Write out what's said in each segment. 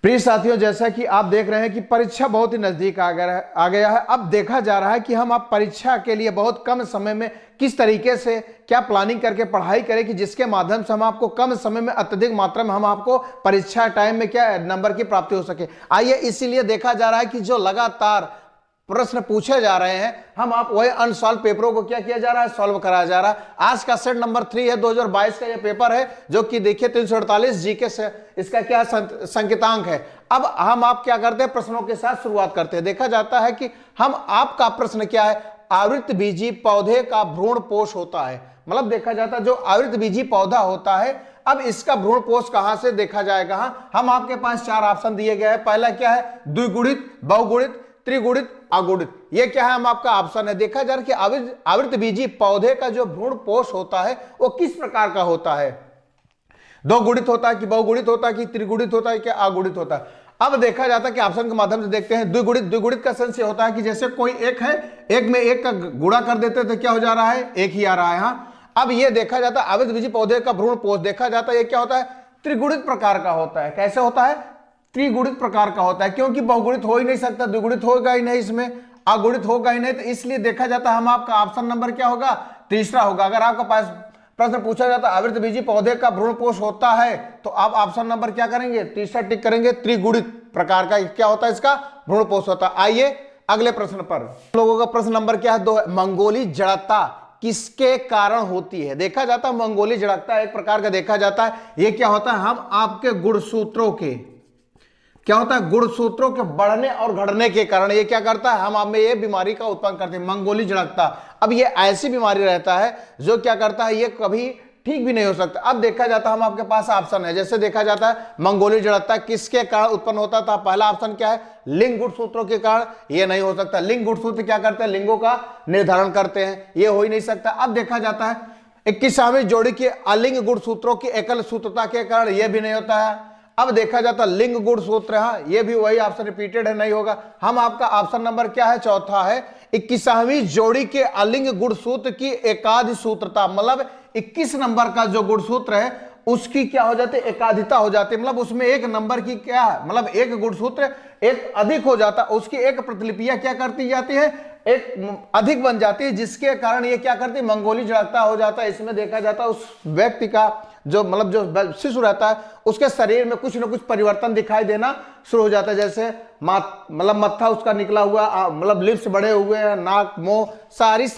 प्रिय साथियों, जैसा कि आप देख रहे हैं कि परीक्षा बहुत ही नजदीक आ गया है। अब देखा जा रहा है कि हम आप परीक्षा के लिए बहुत कम समय में किस तरीके से क्या प्लानिंग करके पढ़ाई करें कि जिसके माध्यम से हम आपको कम समय में अत्यधिक मात्रा में हम आपको परीक्षा टाइम में क्या नंबर की प्राप्ति हो सके। आइए, इसीलिए देखा जा रहा है कि जो लगातार प्रश्न पूछे जा रहे हैं, हम आप वही अनसॉल्व पेपरों को क्या किया जा रहा है, सॉल्व कराया जा रहा है। आज का सेट नंबर 3 है, 2022 का ये पेपर है, जो कि देखिए 348 जीके से इसका क्या संकेतांक है। अब हम आप क्या करते हैं, प्रश्नों के साथ शुरुआत करते हैं। देखा जाता है कि हम आपका प्रश्न क्या है, आवृत बीजी पौधे का भ्रूण पोष होता है। मतलब देखा जाता है जो आवृत बीजी पौधा होता है, अब इसका भ्रूण पोष कहां से देखा जाएगा। हम आपके पास 4 ऑप्शन दिए गए हैं। पहला क्या है, द्विगुणित, बहुगुणित, त्रिगुणित, अगुणित। ये क्या है, हम आपका ऑप्शन है। देखा जा रहा है कि आवृत बीजी पौधे का जो भ्रूण पोष होता है वो किस प्रकार का होता है, 2 गुणित होता है कि बहुगुणित होता है कि त्रिगुणित होता है कि अगुणित होता है। अब देखा जाता है कि ऑप्शन के माध्यम से देखते हैं। द्विगुणित का सेंस ये होता है कि जैसे कोई एक है, एक में एक का गुणा कर देते तो क्या हो जा रहा है, एक ही आ रहा है। हाँ, अब ये देखा जाता है आवृत बीजी पौधे का भ्रूण पोष देखा जाता है, ये क्या होता है, त्रिगुणित प्रकार का होता है। कैसे होता है, त्रिगुणित प्रकार का होता है, क्योंकि बहुगुणित हो ही नहीं सकता, द्विगुणित होगा ही नहीं, इसमें अगुणित होगा ही नहीं। तो इसलिए देखा जाता है हम आपका ऑप्शन नंबर क्या होगा, तीसरा होगा। अगर आपका पास प्रश्न पूछा जाता है आवृत बीजी पौधे का भ्रूण पोष होता है, तो आप ऑप्शन नंबर क्या करेंगे, तीसरा टिक करेंगे। त्रिगुणित प्रकार का क्या होता है, इसका भ्रूण पोष होता है। आइए अगले प्रश्न पर। लोगों का प्रश्न नंबर क्या है, 2 है। मंगोली जड़ता किसके कारण होती है। देखा जाता है मंगोली जड़ता एक प्रकार का देखा जाता है, ये क्या होता है, हम आपके गुणसूत्रों के क्या होता है, गुणसूत्रों के बढ़ने और घटने के कारण ये क्या करता है, हम आप में ये बीमारी का उत्पन्न करते हैं, मंगोली जड़ता। अब ये ऐसी बीमारी रहता है जो क्या करता है, ये कभी ठीक भी नहीं हो सकता। अब देखा जाता है हम आपके पास ऑप्शन है, जैसे देखा जाता है मंगोली जड़ता किसके कारण उत्पन्न होता था। पहला ऑप्शन क्या है, लिंग गुणसूत्रों के कारण। ये नहीं हो सकता। लिंग गुणसूत्र क्या करते हैं, लिंगों का निर्धारण करते हैं, ये हो ही नहीं सकता। अब देखा जाता है 21वीं जोड़ी के अलिंग गुणसूत्रों की एकल सूत्रता के कारण, यह भी नहीं होता है। अब देखा जाता लिंग गुणसूत्र, हाँ ये भी वही ऑप्शन रिपीटेड है, नहीं होगा। हम आपका ऑप्शन नंबर क्या है, चौथा है। 21वीं जोड़ी के अलिंग गुणसूत्र की एकाध सूत्रता, मतलब 21 नंबर का जो गुणसूत्र है उसकी क्या हो जाती है, एकाधिता हो जाती है। मतलब उसमें एक नंबर की क्या है, मतलब एक गुणसूत्र एक अधिक हो जाता है, उसकी एक प्रतिलिपियां क्या करती जाती है, एक अधिक बन जाती है, जिसके कारण ये क्या करती है, मंगोली जड़ता हो जाता है। इसमें देखा जाता है उस व्यक्ति का जो मतलब जो शिशु रहता है उसके शरीर में कुछ न कुछ परिवर्तन दिखाई देना शुरू हो जाता है। जैसे मतलब मत्था उसका निकला हुआ, मतलब लिप्स बड़े हुए हैं, नाक, मुंह, सारी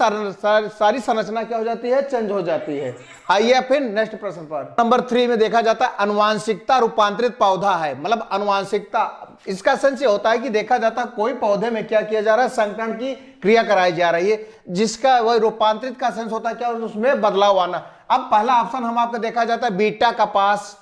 संरचना क्या हो जाती है, चेंज हो जाती है। आइए फिर नेक्स्ट प्रश्न पर। नंबर 3 में देखा जाता है अनुवांशिकता रूपांतरित पौधा है। मतलब अनुवांशिकता, इसका सेंस ये होता है कि देखा जाता है कोई पौधे में क्या किया जा रहा है, संकरण की क्रिया कराई जा रही है, जिसका वह रूपांतरित का सेंस होता है क्या, उसमें बदलाव आना। अब पहला ऑप्शन हम आपको देखा जाता है बीटा कपास,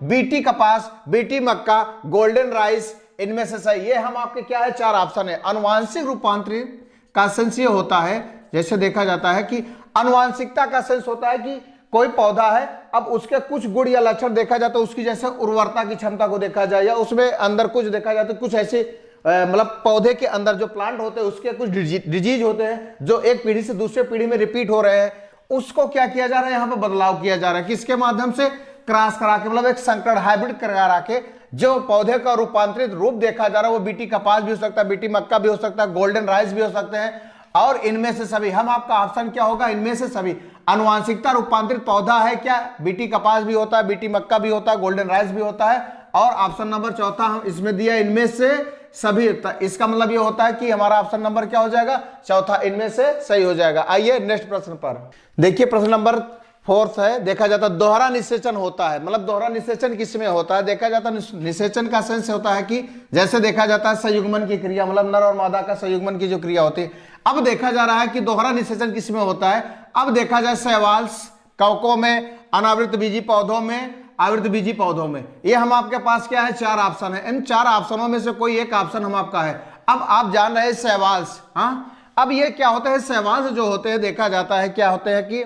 बीटी कपास, बीटी मक्का, गोल्डन राइस, इनमें से सही। ये हम आपके क्या है, 4 ऑप्शन है। अनुवांशिक रूपांतरित का सेंस ये होता है, जैसे देखा जाता है कि अनुवांशिकता का सेंस होता है कि कोई पौधा है, अब उसके कुछ गुण या लक्षण देखा जाता है, उसकी जैसे उर्वरता की क्षमता को देखा जाए, या उसमें अंदर कुछ देखा जाता है, कुछ ऐसे मतलब पौधे के अंदर जो प्लांट होते हैं उसके कुछ डिजीज होते हैं जो एक पीढ़ी से दूसरे पीढ़ी में रिपीट हो रहे हैं, उसको क्या किया जा रहा है, यहाँ पे बदलाव किया जा रहा है। किसके माध्यम से, क्रॉस करा के, मतलब एक संकरण हाइब्रिड करा के जो पौधे का रूपांतरित रूप देखा जा रहा है वो बीटी कपास भी हो सकता है, बीटी मक्का भी हो सकता है, गोल्डन राइस भी हो सकते हैं, और इनमें से सभी। हम आपका ऑप्शन क्या होगा, इनमें से सभी। अनुवांशिकता रूपांतरित पौधा है क्या, बीटी कपास भी होता है, बीटी मक्का भी होता है, गोल्डन राइस भी होता है, और ऑप्शन नंबर चौथा हम इसमें दिया इनमें से सभी। इसका मतलब ये होता है कि हमारा ऑप्शन नंबर क्या हो जाएगा, चौथा, इनमें से सही हो जाएगा। आइए नेक्स्ट प्रश्न पर। देखिए प्रश्न नंबर 4 है, देखा जाता है दोहरा निषेचन होता है। मतलब दोहरा निषेचन किसमें होता है, देखा जाता है निषेचन का सेंस होता है कि जैसे देखा जाता है संयुग्मन की क्रिया, मतलब नर और मादा का संयुग्मन की जो क्रिया होती है। अब देखा जा रहा है कि दोहरा निषेचन किसमें होता है। अब देखा जाए शैवाल्स, कवकों में, अनावृत बीजी पौधों में, आवृत बीजी पौधों में। ये हम आपके पास क्या है, 4 ऑप्शन है। इन 4 ऑप्शनों में से कोई एक ऑप्शन हम आपका है। अब आप जान रहे हैं शैवाल्स, हाँ अब ये क्या होता है, शैवाल्स जो होते हैं देखा जाता है क्या होते हैं कि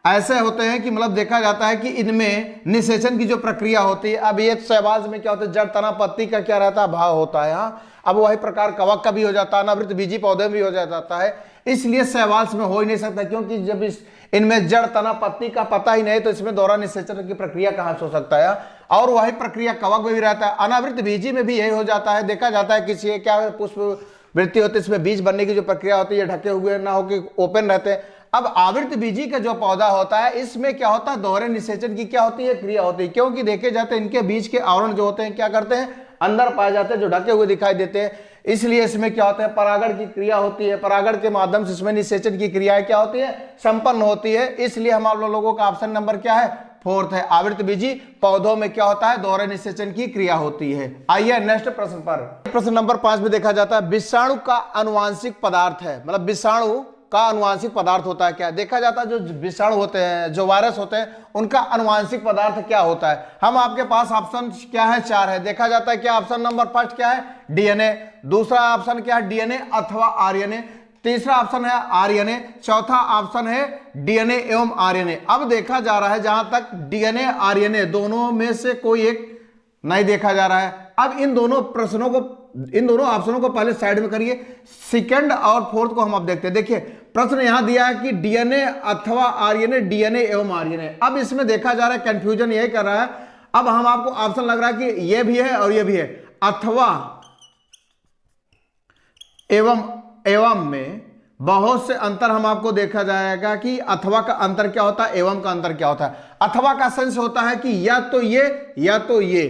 ऐसे होते हैं कि मतलब देखा जाता है कि इनमें निषेचन की जो प्रक्रिया होती है। अब ये शैवाल्स में क्या होता है, जड़, तना, पत्ती का क्या रहता है, भाव होता है। हाँ, अब वही प्रकार कवक का भी हो जाता है, अनावृत बीजी पौधे में भी हो जाता है। इसलिए शैवाल्स में हो ही नहीं सकता, क्योंकि जब इनमें जड़, तना, पत्ती का पता ही नहीं तो इसमें दोहरा निषेचन की प्रक्रिया कहां से हो सकता है। और वही प्रक्रिया कवक में भी रहता है। अनावृत बीजी में भी यही हो जाता है। देखा जाता है किसी क्या पुष्प वृत्ति होती है, इसमें बीज बनने की जो प्रक्रिया होती है ढके हुए ना हो कि ओपन रहते हैं। अब आवृत बीजी का जो पौधा होता है इसमें क्या होता है, दोहरे निषेचन की क्या होती है, क्रिया होती है। क्योंकि देखे जाते हैं इनके बीज के आवरण जो होते हैं क्या करते हैं, अंदर पाए जाते हैं, जो ढके हुए दिखाई देते हैं। इसलिए इसमें क्या होता है, परागण की क्रिया होती है। परागण के माध्यम से इसमें निषेचन की क्रियाएं क्या होती है, संपन्न होती है। इसलिए हम आप लोगों का ऑप्शन नंबर क्या है, 4th है। आवृत बीजी पौधों में क्या होता है, दोहरे निषेचन की क्रिया होती है। आइए नेक्स्ट प्रश्न पर। प्रश्न नंबर 5 में देखा जाता है विषाणु का आनुवांशिक पदार्थ है, मतलब विषाणु का आनुवांशिक पदार्थ होता है क्या। देखा जाता है जो विषाणु होते हैं, जो वायरस होते हैं, उनका आनुवांशिक पदार्थ क्या होता है। हम आपके पास ऑप्शन क्या है, 4 है। देखा जाता है क्या ऑप्शन नंबर फर्स्ट क्या है, डीएनए। दूसरा ऑप्शन क्या है, डीएनए अथवा आरएनए। तीसरा ऑप्शन है आरएनए। चौथा ऑप्शन है डीएनए एवं आरएनए। अब देखा जा रहा है जहां तक डीएनए आरएनए दोनों में से कोई एक नहीं देखा जा रहा है। अब इन दोनों ऑप्शनों को पहले साइड में करिए, सेकंड और फोर्थ को हम अब देखते हैं। देखिए प्रश्न यहां दिया है कि डीएनए अथवा आरएनए, डीएनए एवं आरएनए। अब इसमें देखा जा रहा है कंफ्यूजन यही कर रहा है। अब हम आपको ऑप्शन लग रहा है कि ये भी है और ये भी है, अथवा एवं में बहुत से अंतर हम आपको देखा जाएगा कि अथवा का अंतर क्या होता है, एवं का अंतर क्या होता है। अथवा का सेंस होता है कि या तो ये या तो ये।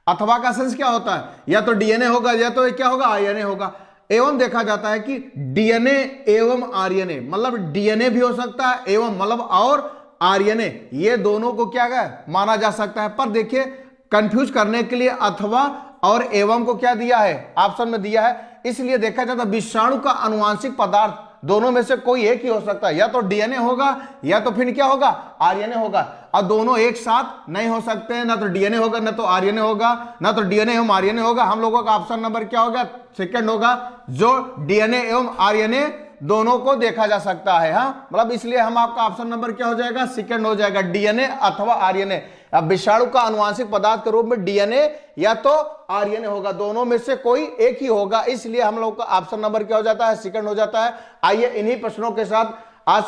अथवा का सेंस क्या होता है, या तो डीएनए होगा या तो क्या होगा, आरएनए होगा। एवं देखा जाता है कि डीएनए एवं आरएनए, मतलब डीएनए भी हो सकता है एवं मतलब और आरएनए, ये दोनों को क्या माना जा सकता है। पर देखिए कंफ्यूज करने के लिए अथवा और एवं को क्या दिया है, ऑप्शन में दिया है। इसलिए देखा जाता है विषाणु का आनुवांशिक पदार्थ दोनों में से कोई एक ही हो सकता है, या तो डीएनए होगा या तो फिर क्या होगा, आरएनए होगा। और दोनों एक साथ नहीं हो सकते हैं, ना तो डीएनए होगा ना तो आरएनए होगा, ना तो डीएनए एवं आरएनए होगा। हम लोगों का ऑप्शन नंबर क्या होगा, सेकंड होगा, जो डीएनए एवं आरएनए दोनों को देखा जा सकता है। हाँ, मतलब इसलिए हम आपका ऑप्शन नंबर क्या हो जाएगा, सेकंड हो जाएगा, डीएनए अथवा आरएनए। अब विषाणु का आनुवांशिक पदार्थ के रूप में डीएनए या तो आरएनए होगा, दोनों में से कोई एक ही होगा। इसलिए हम लोग का ऑप्शन नंबर क्या हो जाता है, सेकंड हो जाता है। आइए इन्हीं प्रश्नों के साथ आज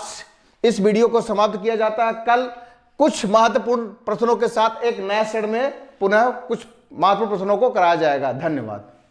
इस वीडियो को समाप्त किया जाता है। कल कुछ महत्वपूर्ण प्रश्नों के साथ एक नए सेट में पुनः कुछ महत्वपूर्ण प्रश्नों को कराया जाएगा। धन्यवाद।